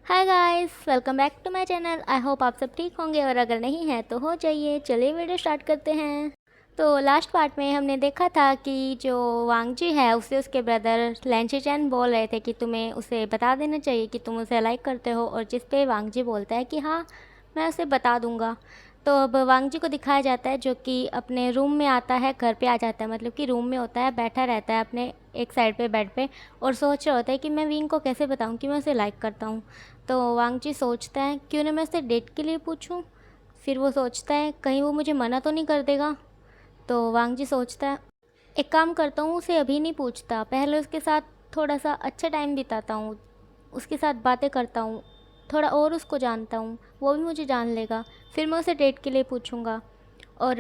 Hi guys, welcome back to my channel. I hope आप सब ठीक होंगे और अगर नहीं है तो हो जाइए। चलिए वीडियो स्टार्ट करते हैं। तो लास्ट पार्ट में हमने देखा था कि जो वांगजी है उसे उसके ब्रदर लैंची बोल रहे थे कि तुम्हें उसे बता देना चाहिए कि तुम उसे लाइक करते हो, और जिस पे वांगजी बोलता है कि हाँ मैं उसे बता दूंगा। तो अब वांगजी को दिखाया जाता है जो कि अपने रूम में आता है, घर पे आ जाता है, मतलब कि रूम में होता है, बैठा रहता है अपने एक साइड पे बेड पे और सोच रहा होता है कि मैं विंग को कैसे बताऊं कि मैं उसे लाइक करता हूं। तो वांगजी सोचता है क्यों ना मैं उससे डेट के लिए पूछूं। फिर वो सोचता है कहीं वो मुझे मना तो नहीं कर देगा। तो वांगजी सोचता है एक काम करता हूँ, उसे अभी नहीं पूछता, पहले उसके साथ थोड़ा सा अच्छा टाइम बिताता हूँ, उसके साथ बातें करता हूँ, थोड़ा और उसको जानता हूँ, वो भी मुझे जान लेगा, फिर मैं उसे डेट के लिए पूछूंगा। और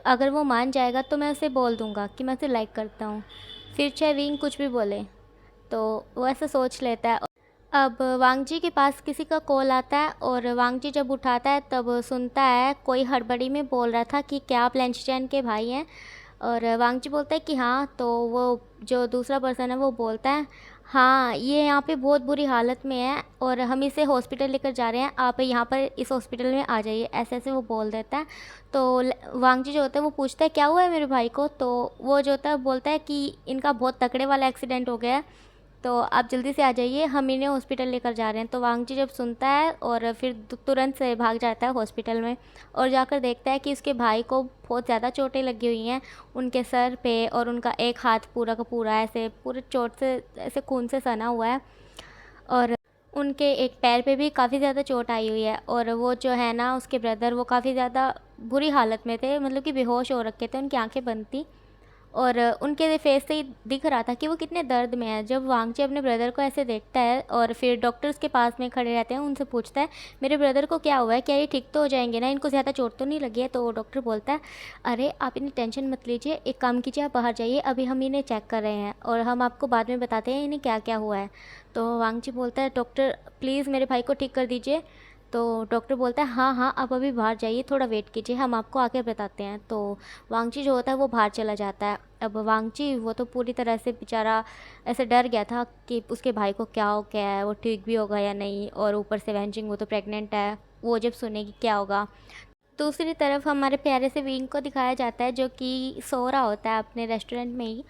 अगर वो मान जाएगा तो मैं उसे बोल दूँगा कि मैं उसे लाइक करता हूँ, फिर चाहे विंग कुछ भी बोले। तो वो ऐसा सोच लेता है। अब वांगजी के पास किसी का कॉल आता है और वांगजी जब उठाता है तब सुनता है कोई हड़बड़ी में बोल रहा था कि क्या आप लेंचचैन के भाई हैं। और वांगजी बोलता है कि हाँ। तो वो जो दूसरा पर्सन है वो बोलता है हाँ ये यहाँ पे बहुत बुरी हालत में है और हम इसे हॉस्पिटल लेकर जा रहे हैं, आप यहाँ पर इस हॉस्पिटल में आ जाइए, ऐसे ऐसे वो बोल देता है। तो वांगजी जो होता है वो पूछता है क्या हुआ है मेरे भाई को। तो वो जो होता है बोलता है कि इनका बहुत तकड़े वाला एक्सीडेंट हो गया है, तो आप जल्दी से आ जाइए, हम इन्हें हॉस्पिटल लेकर जा रहे हैं। तो वांगजी जब सुनता है और फिर तुरंत से भाग जाता है हॉस्पिटल में और जाकर देखता है कि उसके भाई को बहुत ज़्यादा चोटें लगी हुई हैं, उनके सर पे, और उनका एक हाथ पूरा का पूरा ऐसे पूरे चोट से ऐसे खून से सना हुआ है, और उनके एक पैर पे भी काफ़ी ज़्यादा चोट आई हुई है। और वो जो है ना उसके ब्रदर वो काफ़ी ज़्यादा बुरी हालत में थे, मतलब कि बेहोश हो रखे थे, उनकी आंखें बंद थी और उनके फेस से ही दिख रहा था कि वो कितने दर्द में है। जब वांगची अपने ब्रदर को ऐसे देखता है और फिर डॉक्टर्स के पास में खड़े रहते हैं, उनसे पूछता है मेरे ब्रदर को क्या हुआ है, क्या ये ठीक तो हो जाएंगे ना, इनको ज़्यादा चोट तो नहीं लगी है। तो डॉक्टर बोलता है अरे आप इन्हें टेंशन मत लीजिए, एक काम कीजिए आप बाहर जाइए, अभी हम इन्हें चेक कर रहे हैं और हम आपको बाद में बताते हैं इन्हें क्या क्या हुआ है। तो वांगची बोलता है डॉक्टर प्लीज़ मेरे भाई को ठीक कर दीजिए। तो डॉक्टर बोलता है हाँ हाँ आप अभी बाहर जाइए, थोड़ा वेट कीजिए, हम आपको आके बताते हैं। तो वांगची जो होता है वो बाहर चला जाता है। अब वांगची वो तो पूरी तरह से बेचारा ऐसे डर गया था कि उसके भाई को क्या हो गया है, वो ठीक भी होगा या नहीं, और ऊपर से वेंजिंग वो तो प्रेग्नेंट है, वो जब सुनेगी क्या होगा। दूसरी तरफ हमारे प्यारे से विंग को दिखाया जाता है जो कि सो रहा होता है अपने रेस्टोरेंट में ही।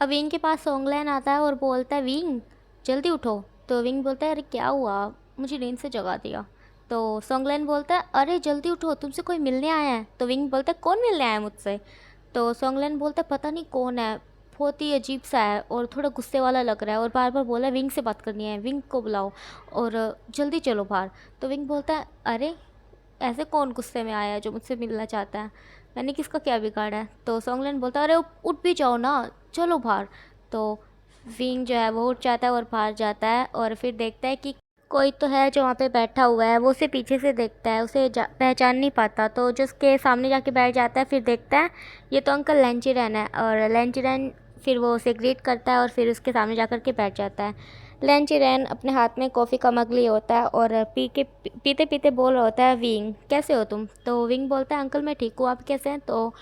अब विंग के पास सोंगलैन आता है और बोलता है विंग जल्दी उठो। तो विंग बोलता है अरे क्या हुआ, मुझे नींद से जगा दिया। तो सोंगलैन बोलता है अरे जल्दी उठो तुमसे कोई मिलने आया है। तो विंग बोलता है कौन मिलने आया है मुझसे। तो सोंगलैन बोलता है पता नहीं कौन है, बहुत ही अजीब सा है और थोड़ा गुस्से वाला लग रहा है और बार बार बोला है विंग से बात करनी है, विंग को बुलाओ और जल्दी चलो बाहर। तो विंग बोलता है अरे ऐसे कौन गुस्से में आया है जो मुझसे मिलना चाहता है, मैंने किसका क्या बिगाड़ा है। तो सोंगलैन बोलता है अरे उठ भी जाओ ना, चलो बाहर। तो विंग जो है वो उठ जाता है और बाहर जाता है और फिर देखता है कि कोई तो है जो वहाँ पे बैठा हुआ है। वो उसे पीछे से देखता है, उसे पहचान नहीं पाता, तो जो उसके सामने जाके बैठ जाता है। फिर देखता है ये तो अंकल लेंचिरन है, और लेंचिरन फिर वो उसे ग्रीट करता है और फिर उसके सामने जाकर के बैठ जाता है। लेंचिरन अपने हाथ में कॉफ़ी का मग लिए होता है और पीते पीते बोल रहा होता है विंग कैसे हो तुम। तो विंग बोलता है अंकल मैं ठीक हूँ, आप कैसे हैं। तो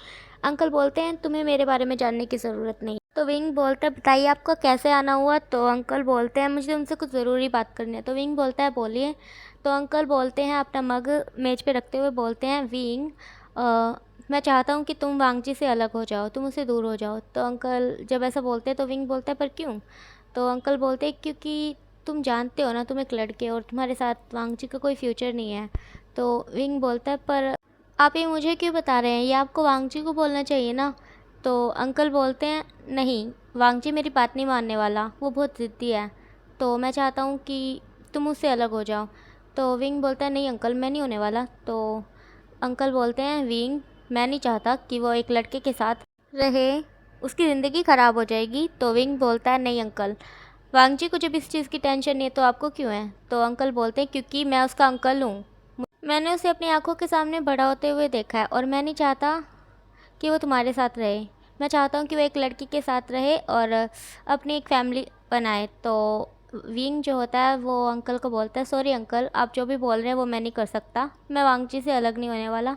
अंकल बोलते हैं तुम्हें मेरे बारे में जानने की ज़रूरत नहीं। तो विंग बोलता है बताइए आपका कैसे आना हुआ। तो अंकल बोलते हैं मुझे उनसे कुछ ज़रूरी बात करनी है। तो विंग बोलता है बोलिए। तो अंकल बोलते हैं अपना मग मेज पे रखते हुए बोलते हैं विंग मैं चाहता हूँ कि तुम वांगजी से अलग हो जाओ, तुम उससे दूर हो जाओ। तो अंकल जब ऐसा बोलते हैं तो विंग बोलता है पर क्यों। तो अंकल बोलते हैं क्योंकि तुम जानते हो ना तुम एक लड़के हो और तुम्हारे साथ वांगजी का कोई फ्यूचर नहीं है। तो विंग बोलता है पर आप ये मुझे क्यों बता रहे हैं, ये आपको वांगजी को बोलना चाहिए ना। तो अंकल बोलते हैं नहीं, वांगजी मेरी बात नहीं मानने वाला, वो बहुत ज़िद्दी है, तो मैं चाहता हूँ कि तुम उससे अलग हो जाओ। तो विंग बोलता है नहीं अंकल मैं नहीं होने वाला। तो अंकल बोलते हैं विंग मैं नहीं चाहता कि वो एक लड़के के साथ रहे, उसकी ज़िंदगी ख़राब हो जाएगी। तो विंग बोलता है नहीं अंकल, वांगजी को जब इस चीज़ की टेंशन नहीं है तो आपको क्यों है। तो अंकल बोलते हैं क्योंकि मैं उसका अंकल हूँ, मैंने उसे अपनी आंखों के सामने बड़ा होते हुए देखा है और मैं नहीं चाहता कि वो तुम्हारे साथ रहे। मैं चाहता हूँ कि वो एक लड़की के साथ रहे और अपनी एक फैमिली बनाए। तो विंग जो होता है वो अंकल को बोलता है सॉरी अंकल आप जो भी बोल रहे हैं वो मैं नहीं कर सकता, मैं वांगची से अलग नहीं होने वाला।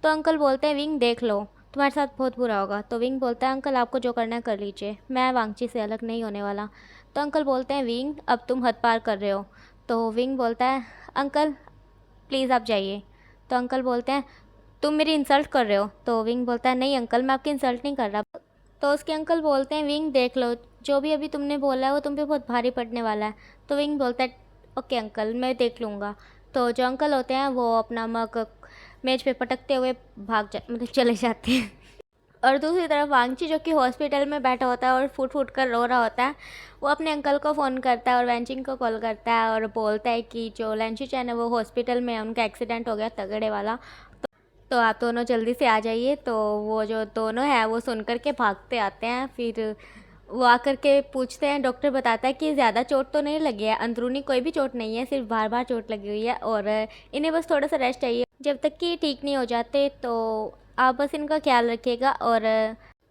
तो अंकल बोलते हैं विंग देख लो तुम्हारे साथ बहुत बुरा होगा। तो विंग बोलता है अंकल आपको जो करना है कर लीजिए, मैं वांगची से अलग नहीं होने वाला। तो अंकल बोलते हैं विंग अब तुम हद पार कर रहे हो। तो विंग बोलता है अंकल प्लीज़ आप जाइए। तो अंकल बोलते हैं तुम मेरी इंसल्ट कर रहे हो। तो विंग बोलता है नहीं अंकल मैं आपकी इंसल्ट नहीं कर रहा। तो उसके अंकल बोलते हैं विंग देख लो जो भी अभी तुमने बोला है वो तुम पे बहुत भारी पड़ने वाला है। तो विंग बोलता है ओके अंकल मैं देख लूँगा। तो जो अंकल होते हैं वो अपना मग मेज पे पटकते हुए मतलब चले जाते हैं। और दूसरी तरफ वांगची जो कि हॉस्पिटल में बैठा होता है और फूट फूट कर रो रहा होता है, वो अपने अंकल को फ़ोन करता है और वैनचिंग को कॉल करता है और बोलता है कि जो लैंची चैन है वो हॉस्पिटल में है, उनका एक्सीडेंट हो गया तगड़े वाला, तो आप दोनों जल्दी से आ जाइए। तो वो जो दोनों हैं वो सुन कर के भागते आते हैं। फिर वो आकर के पूछते हैं, डॉक्टर बताता है कि ज़्यादा चोट तो नहीं लगी है, अंदरूनी कोई भी चोट नहीं है, सिर्फ बार बार चोट लगी हुई है और इन्हें बस थोड़ा सा रेस्ट चाहिए। जब तक कि ठीक नहीं हो जाते तो आप बस इनका ख्याल रखिएगा और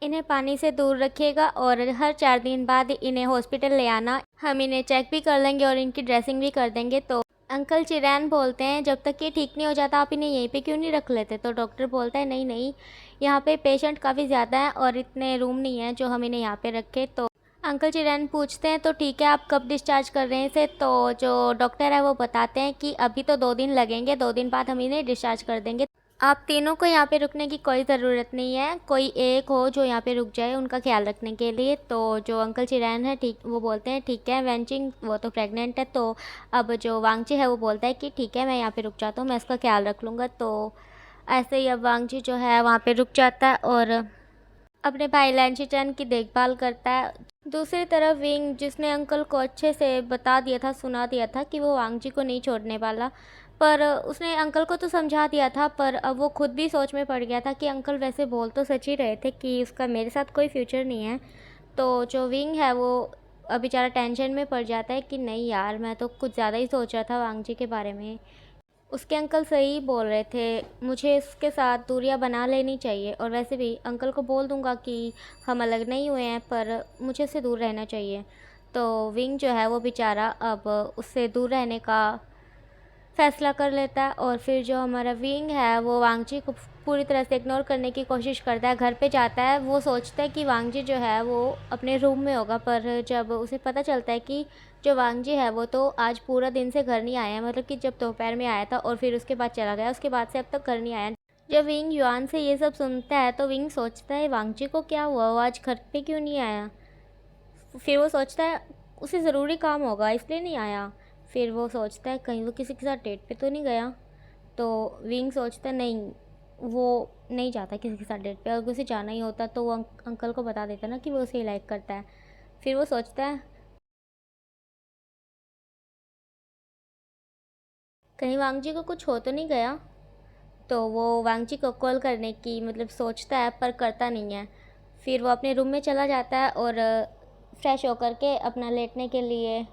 इन्हें पानी से दूर रखिएगा और हर 4 दिन बाद इन्हें हॉस्पिटल ले आना, हम इन्हें चेक भी कर लेंगे और इनकी ड्रेसिंग भी कर देंगे। तो अंकल चिरैन बोलते हैं जब तक ये ठीक नहीं हो जाता आप इन्हें यहीं पे क्यों नहीं रख लेते। तो डॉक्टर बोलता है नहीं नहीं यहाँ पे पेशेंट काफ़ी ज़्यादा है और इतने रूम नहीं है जो हम इन्हें यहाँ पे रखें। तो अंकल चिरैन पूछते हैं तो ठीक है आप कब डिस्चार्ज कर रहे हैं इसे। तो जो डॉक्टर है वो बताते हैं कि अभी तो 2 दिन लगेंगे, 2 दिन बाद हम इन्हें डिस्चार्ज कर देंगे। आप तीनों को यहाँ पे रुकने की कोई ज़रूरत नहीं है, कोई एक हो जो यहाँ पे रुक जाए उनका ख्याल रखने के लिए। तो जो अंकल चिरैन है ठीक वो बोलते हैं ठीक है, वैनचिंग वो तो प्रेग्नेंट है। तो अब जो वांगची है वो बोलता है कि ठीक है मैं यहाँ पे रुक जाता हूँ, मैं इसका ख्याल रख लूँगा। तो ऐसे ही अब वांगची जो है वहाँ पे रुक जाता है और अपने भाई लैंशिचन की देखभाल करता है। दूसरी तरफ विंग जिसने अंकल को अच्छे से बता दिया था, सुना दिया था कि वो वांगजी को नहीं छोड़ने वाला, पर उसने अंकल को तो समझा दिया था पर अब वो खुद भी सोच में पड़ गया था कि अंकल वैसे बोल तो सच ही रहे थे कि उसका मेरे साथ कोई फ्यूचर नहीं है। तो जो विंग है वो अब बेचारा टेंशन में पड़ जाता है कि नहीं यार मैं तो कुछ ज़्यादा ही सोच रहा था वांगजी के बारे में, उसके अंकल सही बोल रहे थे, मुझे इसके साथ दूरियां बना लेनी चाहिए और वैसे भी अंकल को बोल दूंगा कि हम अलग नहीं हुए हैं पर मुझे इससे दूर रहना चाहिए। तो विंग जो है वो बेचारा अब उससे दूर रहने का फ़ैसला कर लेता है और फिर जो हमारा विंग है वो वांगजी को पूरी तरह से इग्नोर करने की कोशिश करता है। घर पे जाता है, वो सोचता है कि वांगजी जो है वो अपने रूम में होगा, पर जब उसे पता चलता है कि जो वांगजी है वो तो आज पूरा दिन से घर नहीं आया है, मतलब कि जब दोपहर में आया था और फिर उसके बाद चला गया, उसके बाद से अब तक घर नहीं आया। जब विंग युआन से ये सब सुनता है तो विंग सोचता है वांगजी को क्या हुआ, वो आज घर पे क्यों नहीं आया। फिर वो सोचता है उसे ज़रूरी काम होगा इसलिए नहीं आया। फिर वो सोचता है कहीं वो किसी के साथ डेट पे तो नहीं गया। तो विंग सोचता है नहीं वो नहीं जाता किसी के साथ डेट पे, अगर उसे जाना ही होता तो वो अंकल को बता देता ना कि वो उसे लाइक करता है। फिर वो सोचता है कहीं वांगजी को कुछ हो तो नहीं गया। तो वो वांगजी को कॉल करने की मतलब सोचता है पर करता नहीं है। फिर वो अपने रूम में चला जाता है और फ्रेश होकर के अपना लेटने के लिए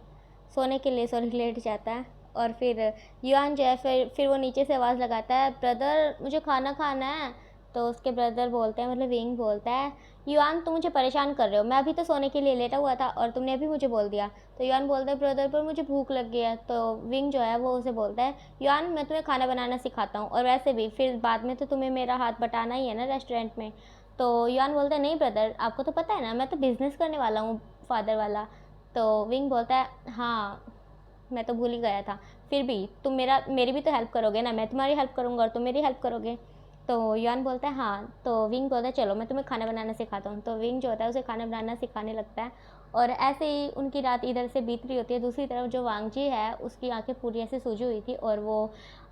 सोने के लिए सॉरी लेट जाता है। और फिर युआन जो है फिर वो नीचे से आवाज़ लगाता है ब्रदर मुझे खाना खाना है। तो उसके ब्रदर बोलते हैं मतलब विंग बोलता है युआन तुम मुझे परेशान कर रहे हो, मैं अभी तो सोने के लिए लेटा हुआ था और तुमने अभी मुझे बोल दिया। तो युआन बोलता है ब्रदर पर मुझे भूख लग गई है। तो विंग जो है वो उसे बोलता है युआन मैं तुम्हें खाना बनाना सिखाता हूँ और वैसे भी फिर बाद में तो तुम्हें मेरा हाथ बटाना ही है ना रेस्टोरेंट में। तो युआन बोलता है नहीं ब्रदर आपको तो पता है ना मैं तो बिज़नेस करने वाला हूँ फादर वाला। तो विंग बोलता है हाँ मैं तो भूल ही गया था, फिर भी तुम मेरी भी तो हेल्प करोगे ना, मैं तुम्हारी हेल्प करूँगा और तुम मेरी हेल्प करोगे। तो युआन बोलता है हाँ। तो विंग बोलता है चलो मैं तुम्हें खाना बनाना सिखाता हूँ। तो विंग जो होता है उसे खाना बनाना सिखाने लगता है और ऐसे ही उनकी रात इधर से बीत रही होती है। दूसरी तरफ जो वांगजी है उसकी आंखें पूरी ऐसे सूजी हुई थी और वो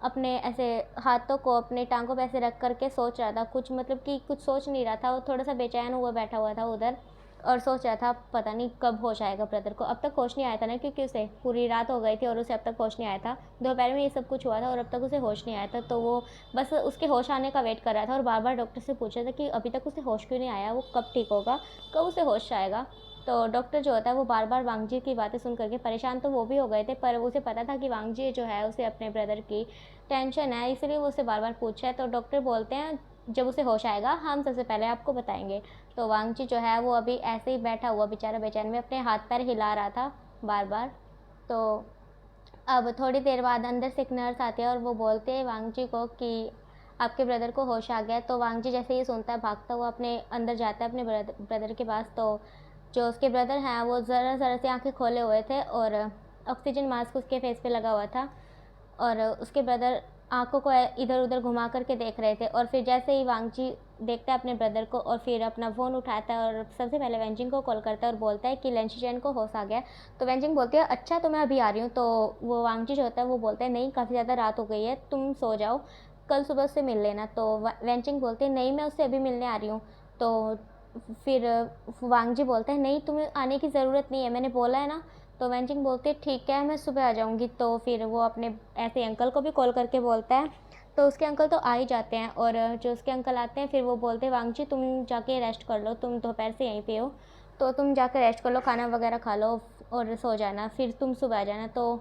अपने ऐसे हाथों को अपने टांगों पर ऐसे रख करके सोच रहा था कुछ, मतलब कि कुछ सोच नहीं रहा था, वो थोड़ा सा बेचैन हुआ बैठा हुआ था उधर और सोच रहा था पता नहीं कब होश आएगा ब्रदर को। अब तक होश नहीं आया था ना क्योंकि उसे पूरी रात हो गई थी और उसे अब तक होश नहीं आया था, दोपहर में ये सब कुछ हुआ था और अब तक उसे होश नहीं आया था। तो वो बस उसके होश आने का वेट कर रहा था और बार बार डॉक्टर से पूछ रहा था कि अभी तक उसे होश क्यों नहीं आया, वो कब ठीक होगा, कब उसे होश आएगा। तो डॉक्टर जो होता है वो बार बार वांगजी की बातें सुन करके परेशान तो वो भी हो गए थे, पर उसे पता था कि वांगजी जो है उसे अपने ब्रदर की टेंशन है, इसलिए वो उसे बार बार पूछा है। तो डॉक्टर बोलते हैं जब उसे होश आएगा हम सबसे पहले आपको बताएंगे। तो वांगची जो है वो अभी ऐसे ही बैठा हुआ बेचारा बेचैन में अपने हाथ पैर हिला रहा था बार बार। तो अब थोड़ी देर बाद अंदर से एक नर्स आती है और वो बोलते हैं वांगची को कि आपके ब्रदर को होश आ गया। तो वांगची जैसे ही सुनता है भागता हुआ अपने अंदर जाता है अपने ब्रदर के पास। तो जो उसके ब्रदर हैं वो ज़रा ज़रा से आंखें खोले हुए थे और ऑक्सीजन मास्क उसके फेस पे लगा हुआ था और उसके ब्रदर आंखों को इधर उधर घुमा करके देख रहे थे। और फिर जैसे ही वांगजी देखता है अपने ब्रदर को और फिर अपना फ़ोन उठाता है और सबसे पहले वेंजिंग को कॉल करता है और बोलता है कि लेंशिचेन को होश आ गया है। तो वेंजिंग बोलती है अच्छा तो मैं अभी आ रही हूँ। तो वो वांगजी जो होता है वो बोलता है नहीं, काफ़ी ज़्यादा रात हो गई है, तुम सो जाओ, कल सुबह उससे मिल लेना। तो वेंजिंग बोलते हैं नहीं, मैं उससे अभी मिलने आ रही हूँ। तो फिर वांगजी बोलता है नहीं, तुम्हें आने की ज़रूरत नहीं है, मैंने बोला है ना। तो वेंजिंग बोलती है ठीक है, मैं सुबह आ जाऊँगी। तो फिर वो अपने ऐसे अंकल को भी कॉल करके बोलता है। तो उसके अंकल तो आ ही जाते हैं और जो उसके अंकल आते हैं फिर वो बोलते हैं वांगजी तुम जाके रेस्ट कर लो, तुम दोपहर से यहीं पे हो, तो तुम जाकर रेस्ट कर लो, खाना वगैरह खा लो और सो जाना, फिर तुम सुबह आ जाना। तो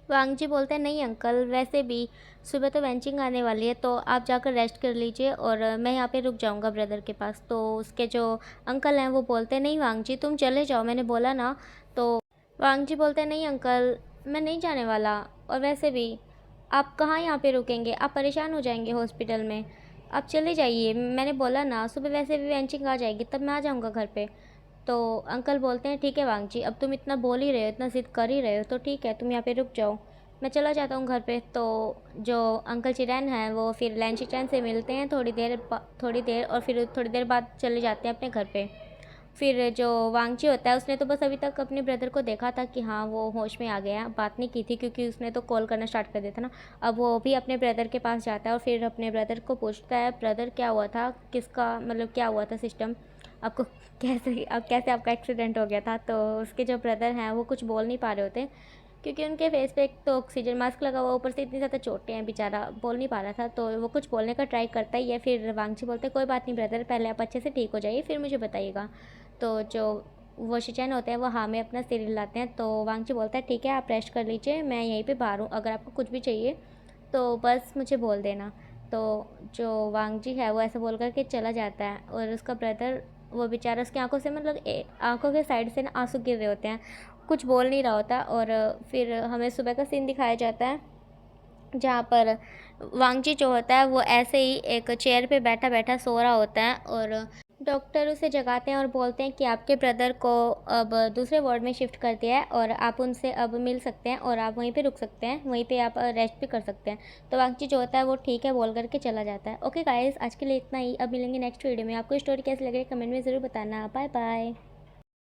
वांगजी बोलते हैं नहीं अंकल, वैसे भी सुबह तो वेंचिंग आने वाली है, तो आप जाकर रेस्ट कर लीजिए और मैं यहाँ पे रुक जाऊँगा ब्रदर के पास। तो उसके जो अंकल हैं वो बोलते हैं नहीं वांगजी तुम चले जाओ, मैंने बोला ना। तो वांगजी बोलते हैं नहीं अंकल, मैं नहीं जाने वाला, और वैसे भी आप कहाँ यहाँ पे रुकेंगे, आप परेशान हो जाएंगे हॉस्पिटल में, आप चले जाइए, मैंने बोला ना सुबह वैसे भी वेंचिंग आ जाएगी तब मैं आ जाऊँगा घर पे। तो अंकल बोलते हैं ठीक है वांगजी, अब तुम इतना बोल ही रहे हो, इतना ज़िद कर ही रहे हो, तो ठीक है तुम यहाँ पे रुक जाओ, मैं चला जाता हूँ घर पे। तो जो अंकल चिरैन हैं वो फिर लेंशिचेन से मिलते हैं थोड़ी देर और फिर थोड़ी देर बाद चले जाते हैं अपने घर पे। फिर जो वांगची होता है उसने तो बस अभी तक अपने ब्रदर को देखा था कि हाँ वो होश में आ गया, बात नहीं की थी क्योंकि उसने तो कॉल करना स्टार्ट कर दिया था ना। अब वो भी अपने ब्रदर के पास जाता है और फिर अपने ब्रदर को पूछता है ब्रदर क्या हुआ था, किसका मतलब क्या हुआ था सिस्टम, आपको कैसे आपका एक्सीडेंट हो गया था। तो उसके जो ब्रदर हैं वो कुछ बोल नहीं पा रहे होते क्योंकि उनके फेस पे एक तो ऑक्सीजन मास्क लगा हुआ, ऊपर से इतनी ज़्यादा चोटें हैं, बेचारा बोल नहीं पा रहा था। तो वो कुछ बोलने का ट्राई करता ही है। फिर वांगची बोलते कोई बात नहीं ब्रदर, पहले आप अच्छे से ठीक हो जाइए फिर मुझे बताइएगा। तो जो वो शिचैन होते हैं वो हाँ में अपना सिर हिलाते हैं। तो वांगची बोलता है ठीक है आप रेस्ट कर लीजिए, मैं यहीं पे बाहर हूँ, अगर आपको कुछ भी चाहिए तो बस मुझे बोल देना। तो जो वांगजी है वो ऐसे बोल कर के चला जाता है और उसका ब्रदर वो बेचारा उसकी आंखों से मतलब आंखों के साइड से ना आंसू गिर रहे होते हैं, कुछ बोल नहीं रहा होता। और फिर हमें सुबह का सीन दिखाया जाता है जहाँ पर वांगजी जो होता है वो ऐसे ही एक चेयर पे बैठा बैठा सो रहा होता है और डॉक्टर उसे जगाते हैं और बोलते हैं कि आपके ब्रदर को अब दूसरे वार्ड में शिफ्ट कर दिया है और आप उनसे अब मिल सकते हैं और आप वहीं पे रुक सकते हैं, वहीं पे आप रेस्ट भी कर सकते हैं। तो वांगची जो होता है वो ठीक है बोल करके चला जाता है। ओके गाइस, आज के लिए इतना ही, अब मिलेंगे नेक्स्ट वीडियो में। आपको स्टोरी कैसी लग रही है कमेंट में ज़रूर बताना। Bye bye.